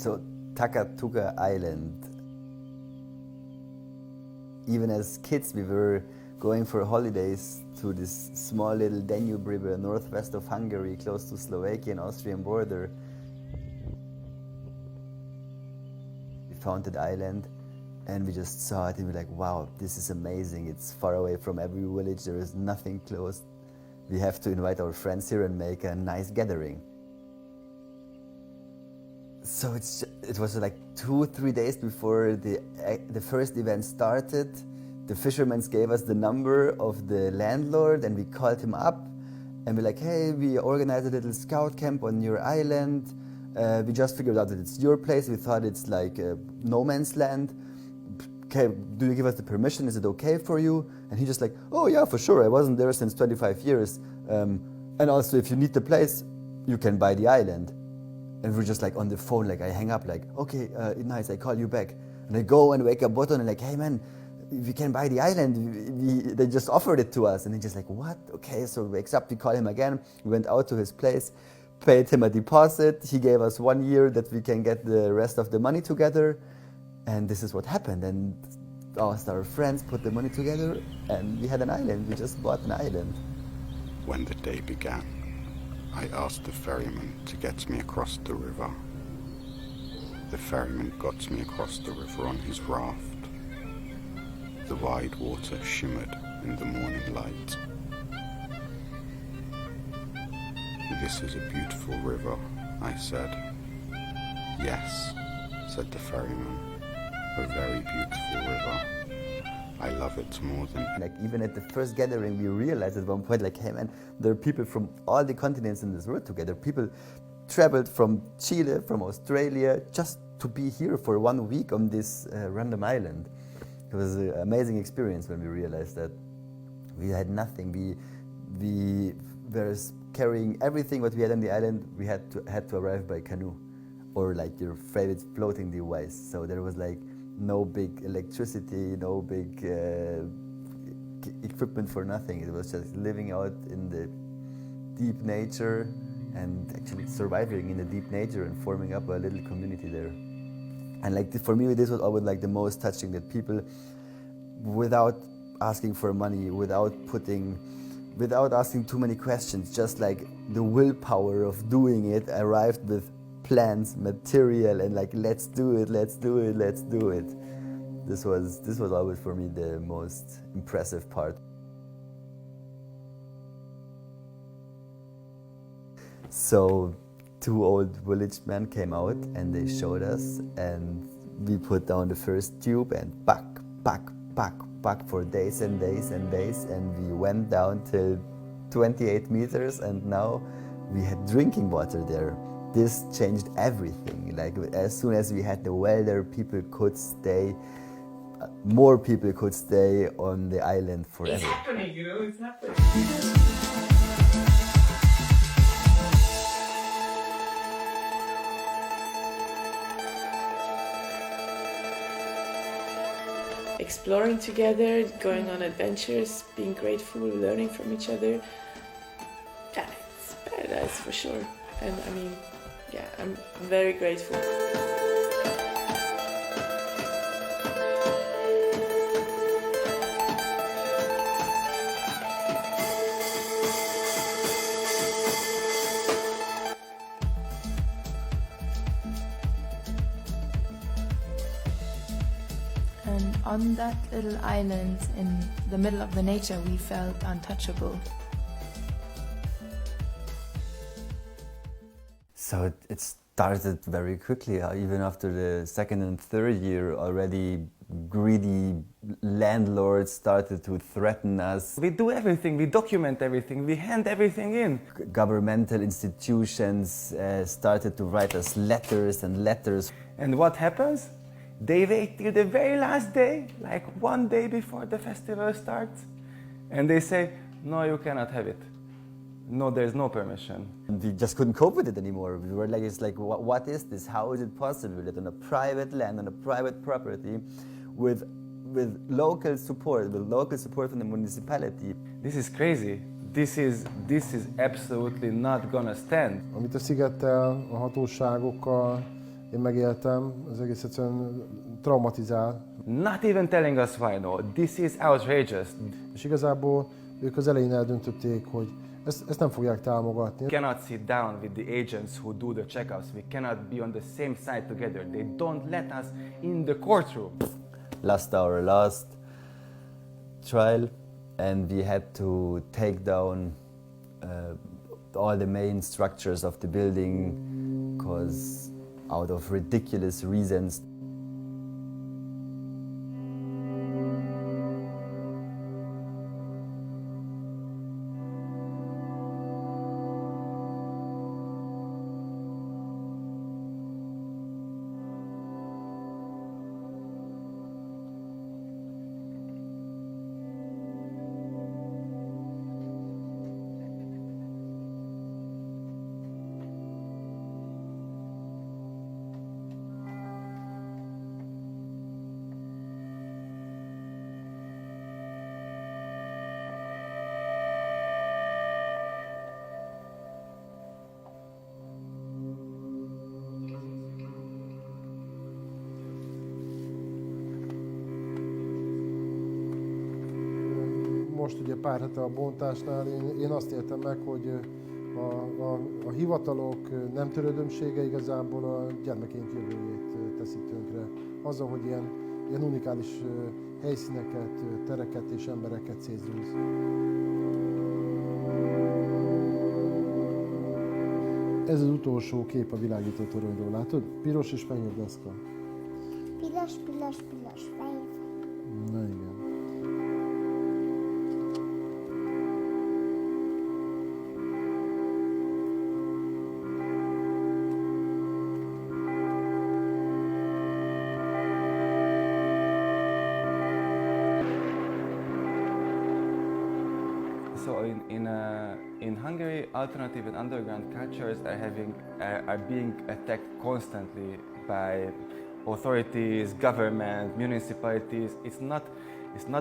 So Takatuka Island. Even as kids, we were going for holidays to this small little Danube river northwest of Hungary, close to Slovakia and Austrian border. We found that island and we just saw it and we were like, wow, this is amazing. It's far away from every village, there is nothing close. We have to invite our friends here and make a nice gathering. So it was like 2-3 days before the first event started. The fishermen gave us the number of the landlord and we called him up and we're like, hey, we organized a little scout camp on your island. We just figured out that it's your place. We thought it's like no man's land. Okay, do you give us the permission? Is it okay for you? And he just like, oh yeah, for sure. I wasn't there since 25 years. And also if you need the place, you can buy the island. And we're just like on the phone, like I hang up, like, okay, nice, I call you back. And I go and wake up Boton and like, hey man, we can buy the island. They just offered it to us. And he's just like, what? Okay, so he wakes up, we call him again. We went out to his place, paid him a deposit. He gave us 1 year that we can get the rest of the money together. And this is what happened. And our friends put the money together and we had an island. We just bought an island. When the day began, I asked the ferryman to get me across the river. The ferryman got me across the river on his raft. The wide water shimmered in the morning light. This is a beautiful river, I said. Yes, said the ferryman, a very beautiful river. I love it more than... Like even at the first gathering, we realized at one point, like, hey man, there are people from all the continents in this world together. People traveled from Chile, from Australia, just to be here for 1 week on this random island. It was an amazing experience when we realized that we had nothing. We were carrying everything what we had on the island. We had to arrive by canoe, or like your favorite floating device. So there was like no big electricity, no big equipment for nothing. It was just living out in the deep nature and actually surviving in the deep nature and forming up a little community there. And like for me, this was always like the most touching, that people, without asking for money, without asking too many questions, just like the willpower of doing it, arrived with plans, material, and like, let's do it, let's do it, let's do it. This was always for me the most impressive part. So 2 old village men came out and they showed us, and we put down the first tube and back for days and days and days, and we went down till 28 meters, and now we had drinking water there. This changed everything. Like as soon as we had the well there, people could stay, more people could stay on the island forever. It's happening, you know, it's happening. Exploring together, going on adventures, being grateful, learning from each other. Yeah, it's paradise for sure. And I mean, yeah, I'm very grateful. And on that little island in the middle of the nature, we felt untouchable. So it started very quickly. Even after the second and third year, already greedy landlords started to threaten us. We do everything, we document everything, we hand everything in. Governmental institutions started to write us letters and letters. And what happens? They wait till the very last day, like 1 day before the festival starts, and they say, no, you cannot have it. No, there's no permission. We just couldn't cope with it anymore. We were like, it's like, what is this? How is it possible that on a private land, on a private property, with local support from the municipality? This is crazy. This is absolutely not gonna stand. Amit a szigettel, a hatóságokkal én megéltem, az egész egyszerűen traumatizál. Not even telling us why, no, this is outrageous. És igazából ők az elején eldöntötték, hogy ezt nem fogják támogatni. We cannot sit down with the agents who do the checkouts. We cannot be on the same side together. They don't let us in the courtroom. Lost our last trial, and we had to take down all the main structures of the building because out of ridiculous reasons. Most ugye pár hete a bontásnál én azt értem meg, hogy a hivatalok nem törődömsége igazából a gyermekeink jövőjét teszi tönkre. Azzal, hogy ilyen unikális helyszíneket, tereket és embereket szétszúz. Ez az utolsó kép a világító toronyról, látod? Piros és fehér deszka. Piros, piros, piros, fehér. Na igen. So in Hungary, alternative and underground cultures are being attacked constantly by authorities, government, municipalities. It's not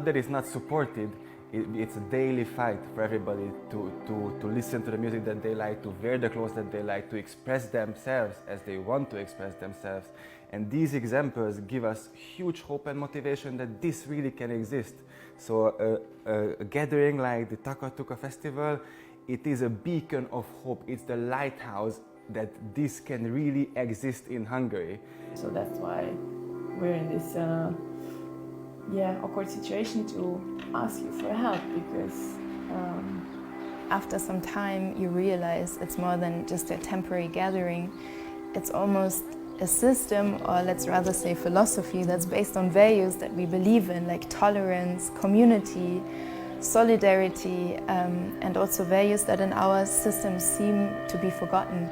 that it's not supported. It's a daily fight for everybody to listen to the music that they like, to wear the clothes that they like, to express themselves as they want to express themselves. And these examples give us huge hope and motivation that this really can exist. So a gathering like the Takatuka festival, it is a beacon of hope. It's the lighthouse that this can really exist in Hungary. So that's why we're in this awkward situation to ask you for help, because After some time, you realize it's more than just a temporary gathering. It's almost a system, or let's rather say philosophy, that's based on values that we believe in, like tolerance, community, solidarity, and also values that in our system seem to be forgotten.